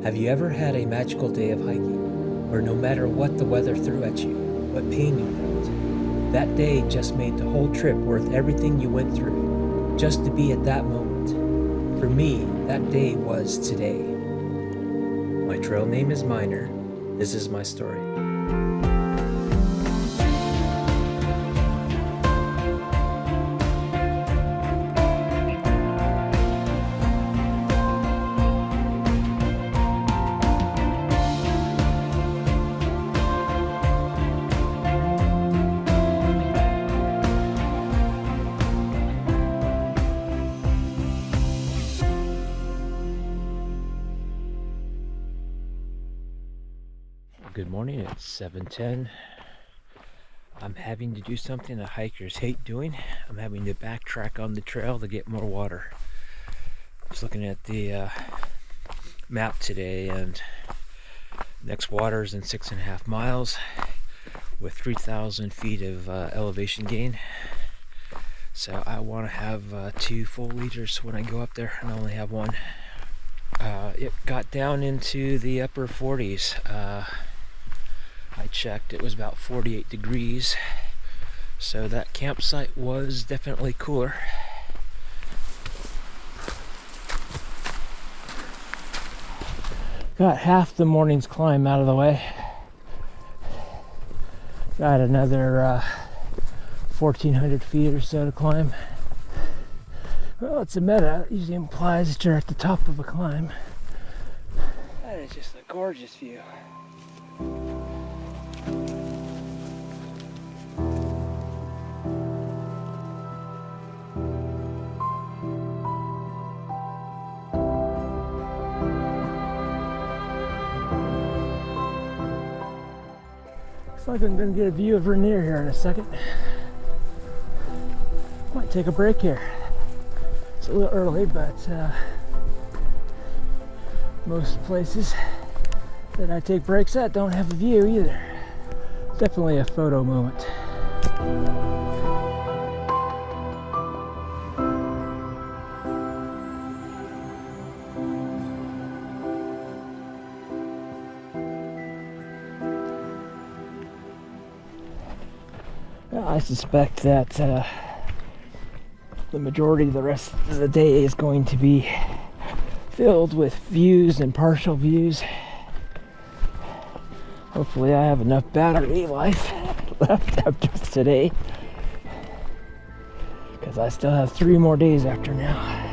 Have you ever had a magical day of hiking, where no matter what the weather threw at you, what pain you felt, that day just made the whole trip worth everything you went through, just to be at that moment? For me, that day was today. My trail name is Minor. This is my story. Good morning, it's 7:10. I'm having to do something that hikers hate doing. I'm having to backtrack on the trail to get more water. I was looking at the map today, and next water is in 6.5 miles with 3,000 feet of elevation gain. So I want to have 2 full liters when I go up there, and I only have 1. It got down into the upper 40s. I checked, it was about 48 degrees, so that campsite was definitely cooler. Got half the morning's climb out of the way. Got another 1,400 feet or so to climb. Well, it's a meta. It usually implies that you're at the top of a climb. That is just a gorgeous view. Looks like I'm going to get a view of Rainier here in a second. Might take a break here. It's a little early, but most places that I take breaks at don't have a view either. Definitely a photo moment. I suspect that the majority of the rest of the day is going to be filled with views and partial views. Hopefully I have enough battery life left after today, because I still have 3 more days after now.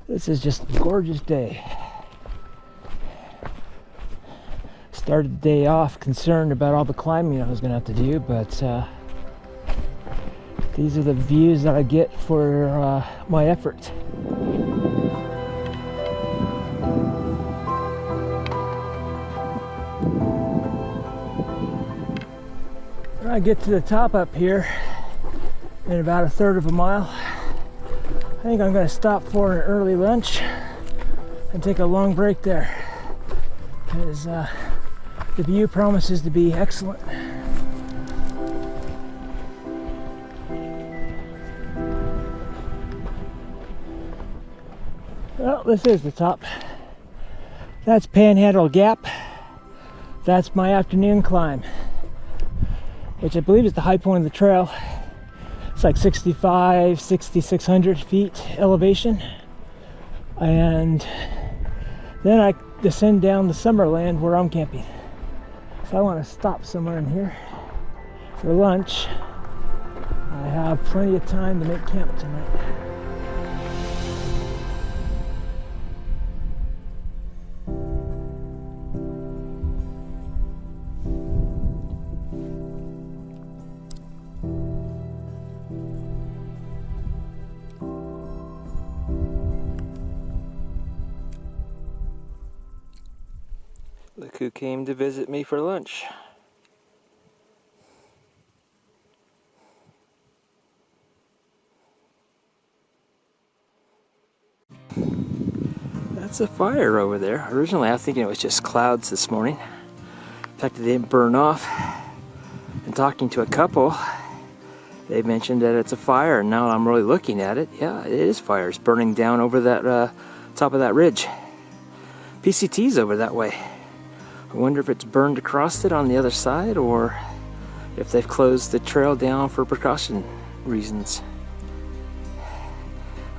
This is just a gorgeous day. Started the day off concerned about all the climbing I was going to have to do, but these are the views that I get for my effort. When I get to the top up here in about 1/3 of a mile, I think I'm going to stop for an early lunch and take a long break there, because the view promises to be excellent. Well, this is the top. That's Panhandle Gap. That's my afternoon climb, which I believe is the high point of the trail. It's like 6,600 feet elevation, and then I descend down the Summerland where I'm camping. So I want to stop somewhere in here for lunch. I have plenty of time to make camp tonight. Look who came to visit me for lunch. That's a fire over there. Originally I was thinking it was just clouds this morning. The fact that they didn't burn off. And talking to a couple, they mentioned that it's a fire, and now I'm really looking at it. Yeah, it is fire. It's burning down over that top of that ridge. PCT's over that way. I wonder if it's burned across it on the other side, or if they've closed the trail down for precaution reasons.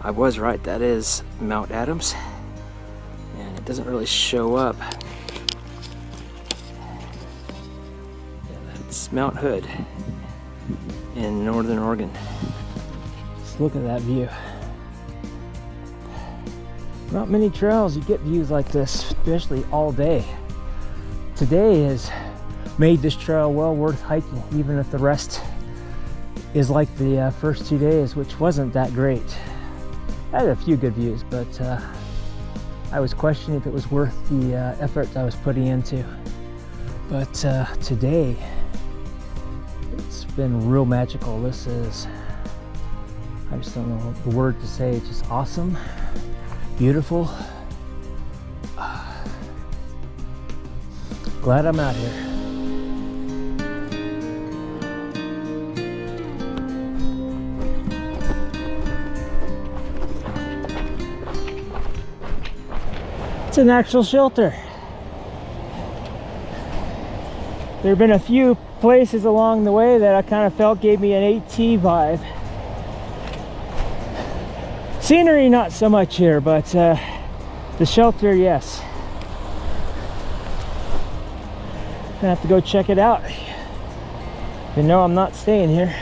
I was right, that is Mount Adams, and it doesn't really show up. Yeah, that's Mount Hood in northern Oregon. Just look at that view. Not many trails you get views like this, especially all day. Today has made this trail well worth hiking, even if the rest is like the first 2 days, which wasn't that great. I had a few good views, but I was questioning if it was worth the effort I was putting into. But today, it's been real magical. This is, I just don't know the word to say, it's just awesome, beautiful. Glad I'm out here. It's an actual shelter. There have been a few places along the way that I kind of felt gave me an AT vibe. Scenery, not so much here, but the shelter, yes. Gonna have to go check it out. You know I'm not staying here.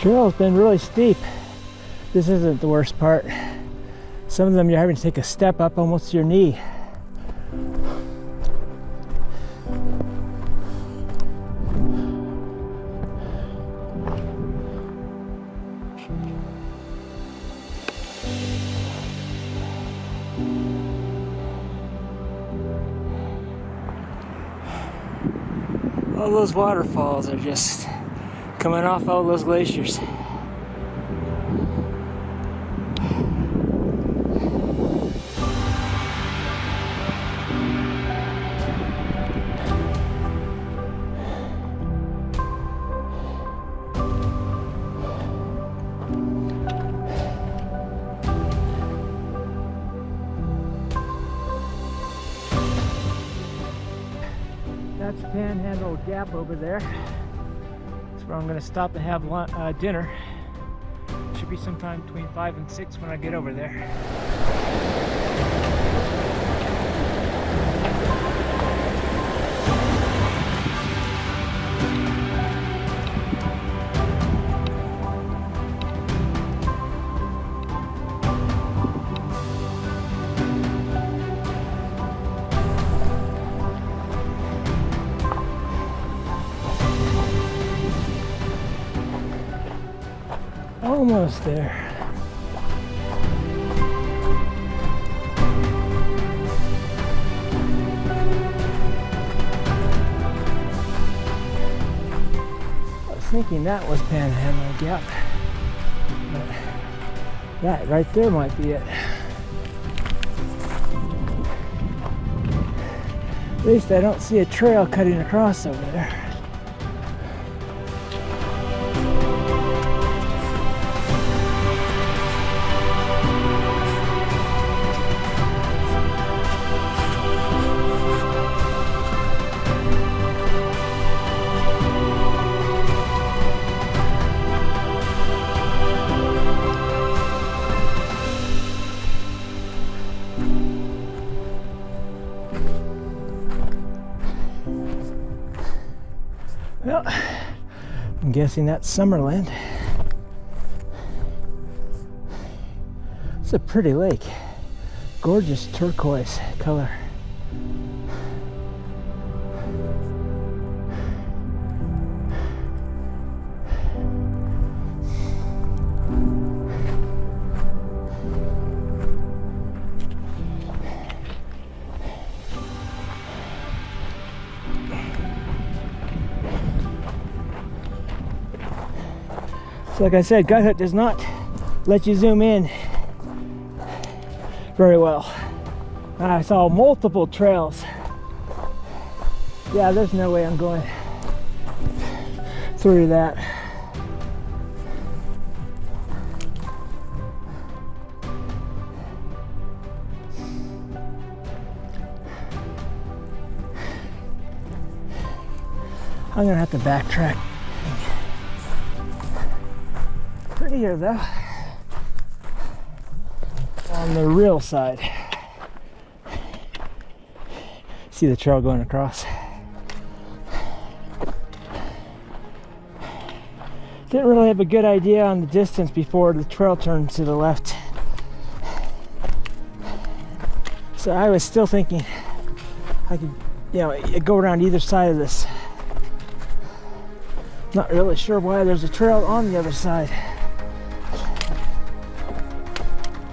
Trail has been really steep. This isn't the worst part. Some of them you're having to take a step up almost to your knee. All those waterfalls are just coming off all those glaciers. That's Panhandle Gap over there. That's where I'm going to stop and have dinner. Should be sometime between 5 and 6 when I get over there. Almost there. I was thinking that was Panhandle Gap, but that right there might be it. At least I don't see a trail cutting across over there. Well, I'm guessing that's Summerland. It's a pretty lake. Gorgeous turquoise color. So like I said, Gut does not let you zoom in very well. I saw multiple trails. Yeah, there's no way I'm going through that. I'm gonna have to backtrack. Prettier though on the real side. See the trail going across. Didn't really have a good idea on the distance before the trail turned to the left. So I was still thinking I could, go around either side of this. Not really sure why there's a trail on the other side.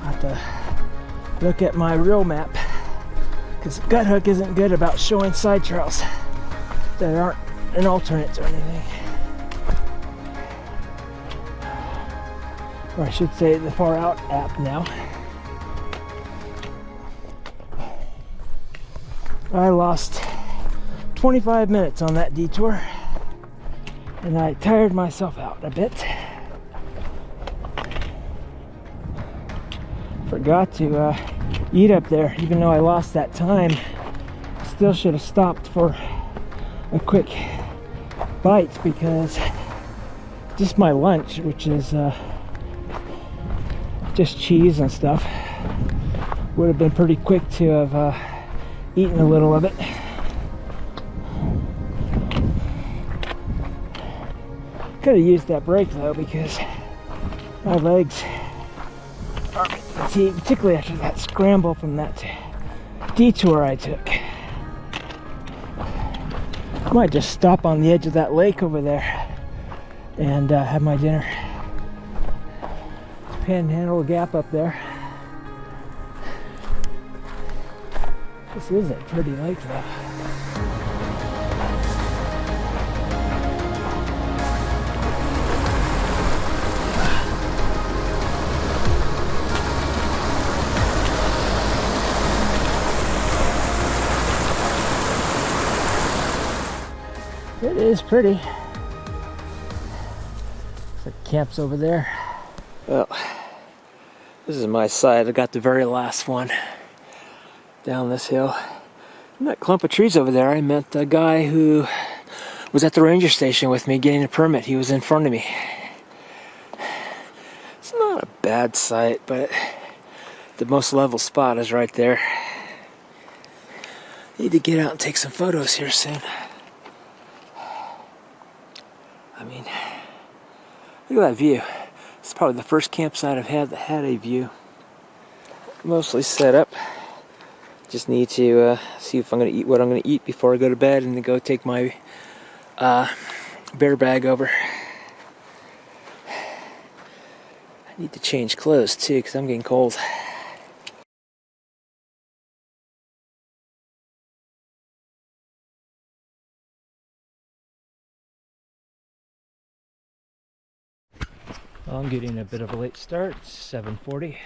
I'll have to look at my real map, because Gut isn't good about showing side trails that aren't an alternate or anything. Or I should say the Far Out app now. I lost 25 minutes on that detour, and I tired myself out a bit. Forgot to eat up there, even though I lost that time. Still should have stopped for a quick bite, because just my lunch, which is just cheese and stuff, would have been pretty quick to have eaten a little of it. Could have used that break though, because my legs are fatigued, particularly after that scramble from that detour I took. I might just stop on the edge of that lake over there and have my dinner. Panhandle Gap up there. This is a pretty lake though. It is pretty. Looks like camp's over there. Well, this is my side. I got the very last one down this hill. In that clump of trees over there, I met a guy who was at the ranger station with me getting a permit. He was in front of me. It's not a bad site, but the most level spot is right there. Need to get out and take some photos here soon. I mean, look at that view. It's probably the first campsite I've had that had a view. Mostly set up. Just need to see if I'm going to eat what I'm going to eat before I go to bed, and then go take my bear bag over. I need to change clothes too, because I'm getting cold. I'm getting a bit of a late start. It's 7:40.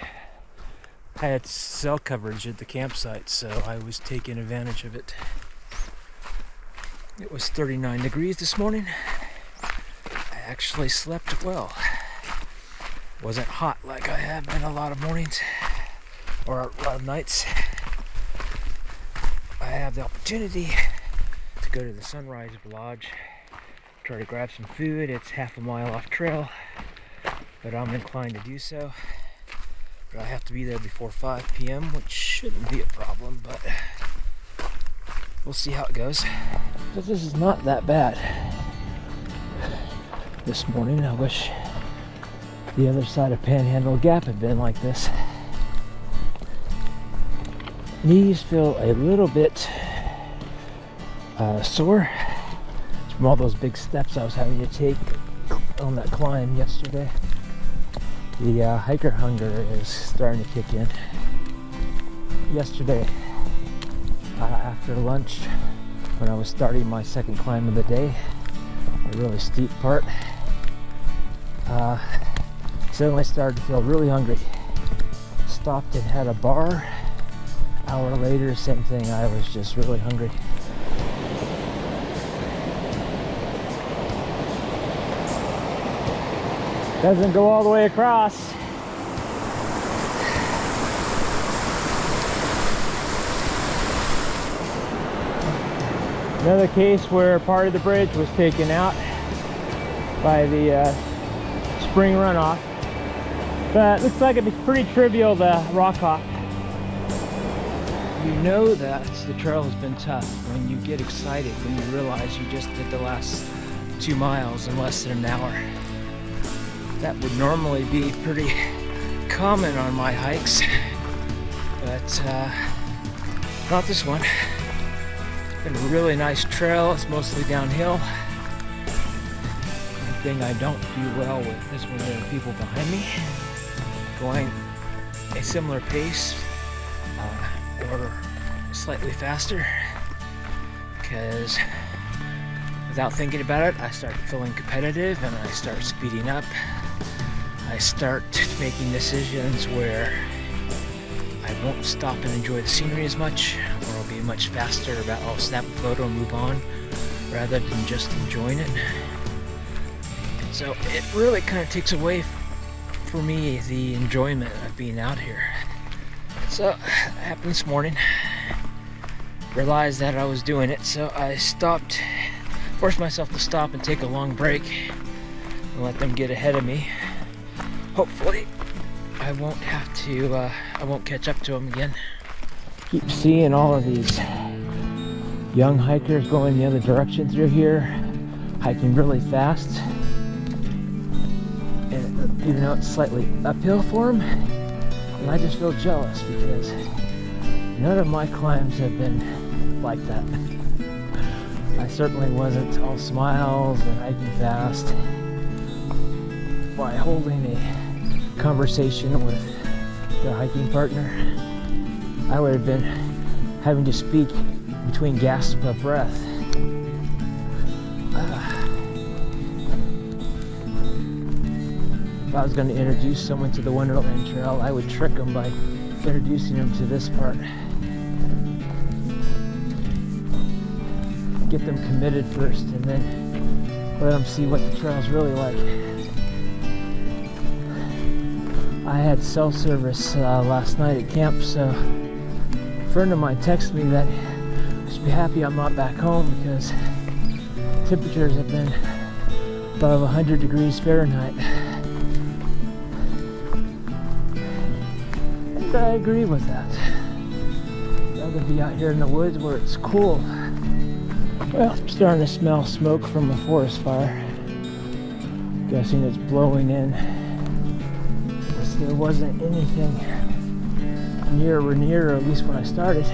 I had cell coverage at the campsite, so I was taking advantage of it. It was 39 degrees this morning. I actually slept well. Wasn't hot like I have been a lot of mornings or a lot of nights. I have the opportunity to go to the Sunrise Lodge, try to grab some food. It's half a mile off trail, but I'm inclined to do so. But I have to be there before 5 p.m., which shouldn't be a problem, but we'll see how it goes. But this is not that bad this morning. I wish the other side of Panhandle Gap had been like this. Knees feel a little bit sore from all those big steps I was having to take on that climb yesterday. The hiker hunger is starting to kick in. Yesterday, after lunch, when I was starting my second climb of the day, a really steep part, suddenly started to feel really hungry. Stopped and had a bar. Hour later, same thing, I was just really hungry. Doesn't go all the way across. Another case where part of the bridge was taken out by the spring runoff. But it looks like it'd be pretty trivial to rock off. You know that the trail has been tough when you get excited, when you realize you just did the last 2 miles in less than an hour. That would normally be pretty common on my hikes, but not this one. It's been a really nice trail. It's mostly downhill. One thing I don't do well with is when there are people behind me going a similar pace or slightly faster, because without thinking about it, I start feeling competitive and I start speeding up. I start making decisions where I won't stop and enjoy the scenery as much, or I'll be much faster about I'll snap a photo and move on rather than just enjoying it. So it really kind of takes away for me the enjoyment of being out here. So it happened this morning. Realized that I was doing it, so I stopped, forced myself to stop and take a long break and let them get ahead of me. Hopefully I won't have to, I won't catch up to them again. Keep seeing all of these young hikers going the other direction through here, hiking really fast. And even though it's slightly uphill for them, and I just feel jealous because none of my climbs have been like that. I certainly wasn't all smiles and hiking fast. By holding a conversation with the hiking partner, I would have been having to speak between gasps of breath. If I was going to introduce someone to the Wonderland Trail, I would trick them by introducing them to this part. Get them committed first and then let them see what the trail's really like. I had cell service last night at camp, so a friend of mine texted me that I should be happy I'm not back home because temperatures have been above 100 degrees Fahrenheit. And I agree with that. I'd rather be out here in the woods where it's cool. Well, I'm starting to smell smoke from a forest fire. Guessing it's blowing in. There wasn't anything near Rainier, or at least when I started.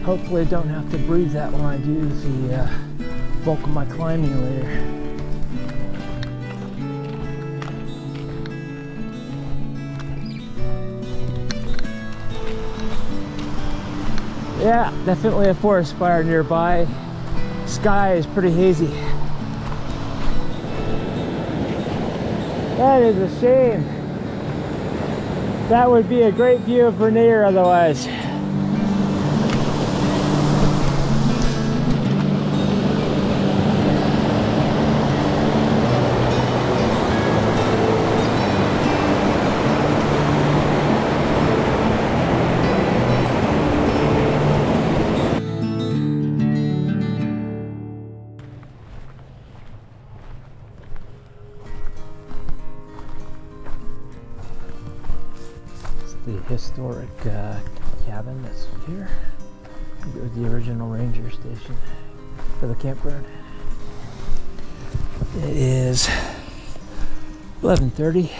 Hopefully I don't have to breathe that when I do the bulk of my climbing later. Yeah, definitely a forest fire nearby. Sky is pretty hazy. That is a shame. That would be a great view of Rainier otherwise. the historic cabin that's here. It was the original ranger station for the campground. It is 11:30.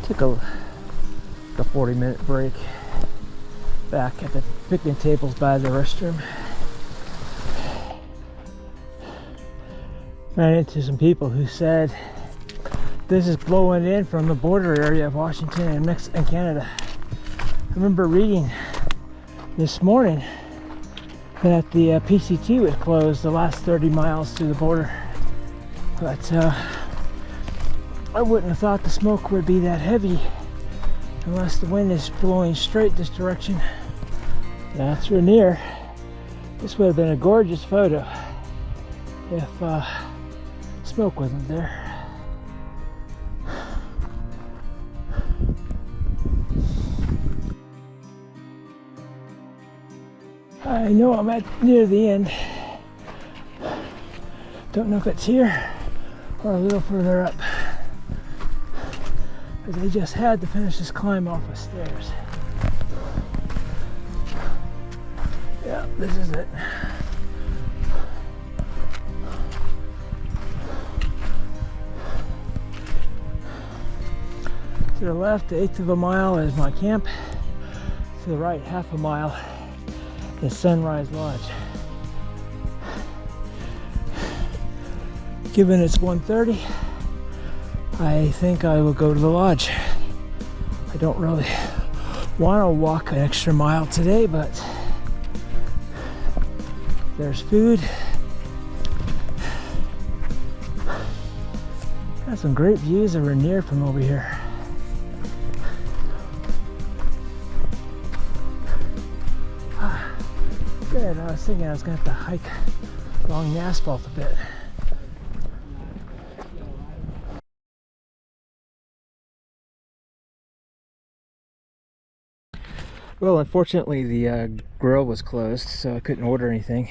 Took a 40-minute break back at the picnic tables by the restroom. Ran into some people who said this is blowing in from the border area of Washington and Canada. I remember reading this morning that the PCT was closed the last 30 miles to the border, but I wouldn't have thought the smoke would be that heavy unless the wind is blowing straight this direction. That's Rainier. This would have been a gorgeous photo if smoke wasn't there. I know I'm near the end. Don't know if it's here or a little further up, because I just had to finish this climb off the stairs. Yeah, this is it. To the left, 1/8 of a mile is my camp. To the right, 1/2 a mile is Sunrise Lodge. Given it's 1:30, I think I will go to the lodge. I don't really want to walk an extra mile today, but there's food. Got some great views of Rainier from over here. Good. I was thinking I was going to have to hike along the asphalt a bit. Well, unfortunately the grill was closed, so I couldn't order anything.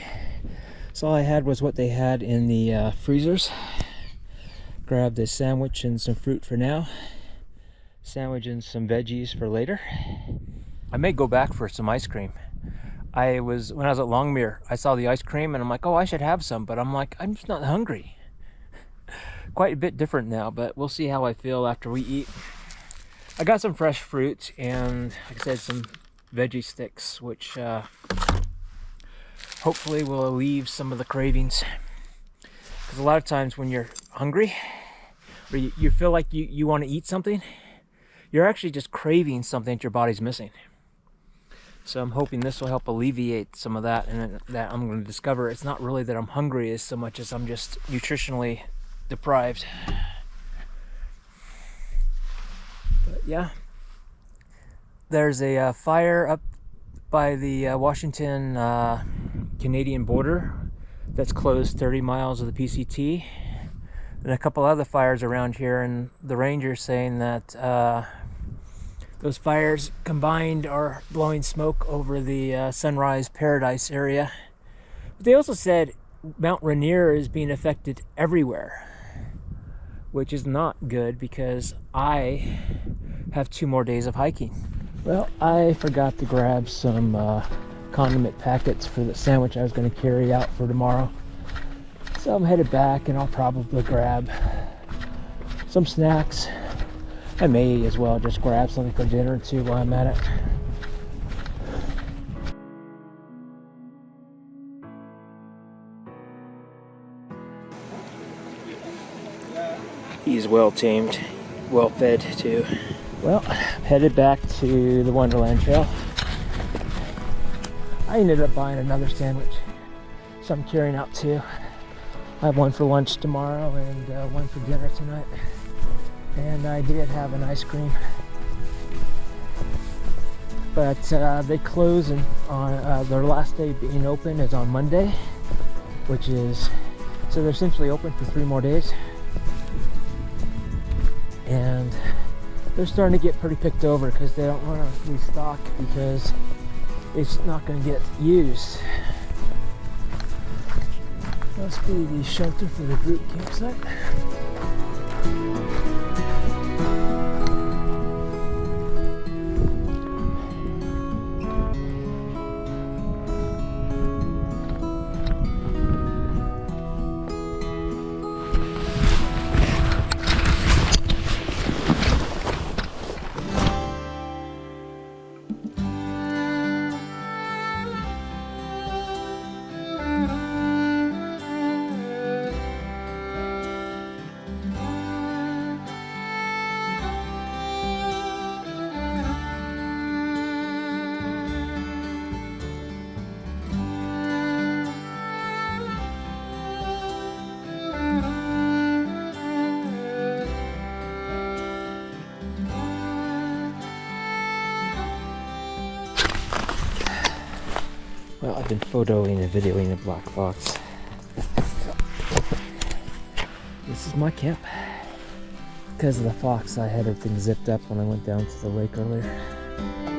So all I had was what they had in the freezers. Grabbed a sandwich and some fruit for now. Sandwich and some veggies for later. I may go back for some ice cream. When I was at Longmere, I saw the ice cream and I'm like, oh, I should have some, but I'm like, I'm just not hungry. Quite a bit different now, but we'll see how I feel after we eat. I got some fresh fruit and, like I said, some veggie sticks, which hopefully will alleviate some of the cravings. Because a lot of times when you're hungry, or you feel like you want to eat something, you're actually just craving something that your body's missing. So I'm hoping this will help alleviate some of that, and that I'm going to discover it's not really that I'm hungry as so much as I'm just nutritionally deprived. But yeah, there's a fire up by the Washington Canadian border that's closed 30 miles of the PCT, and a couple other fires around here, and the ranger's saying that those fires combined are blowing smoke over the Sunrise Paradise area. But they also said Mount Rainier is being affected everywhere, which is not good because I have 2 more days of hiking. Well, I forgot to grab some condiment packets for the sandwich I was going to carry out for tomorrow. So I'm headed back, and I'll probably grab some snacks. I may as well just grab something for dinner too while I'm at it. He's well tamed, well fed too. Well, I'm headed back to the Wonderland Trail. I ended up buying another sandwich, so I'm carrying out 2. I have one for lunch tomorrow and one for dinner tonight. And I did have an ice cream, but they close on their last day being open is on Monday, which is, so they're essentially open for 3 more days, and they're starting to get pretty picked over because they don't want to restock because it's not going to get used. Must be the shelter for the group campsite. Well, I've been photoing and videoing a black fox. This is my camp. Because of the fox, I had everything zipped up when I went down to the lake earlier.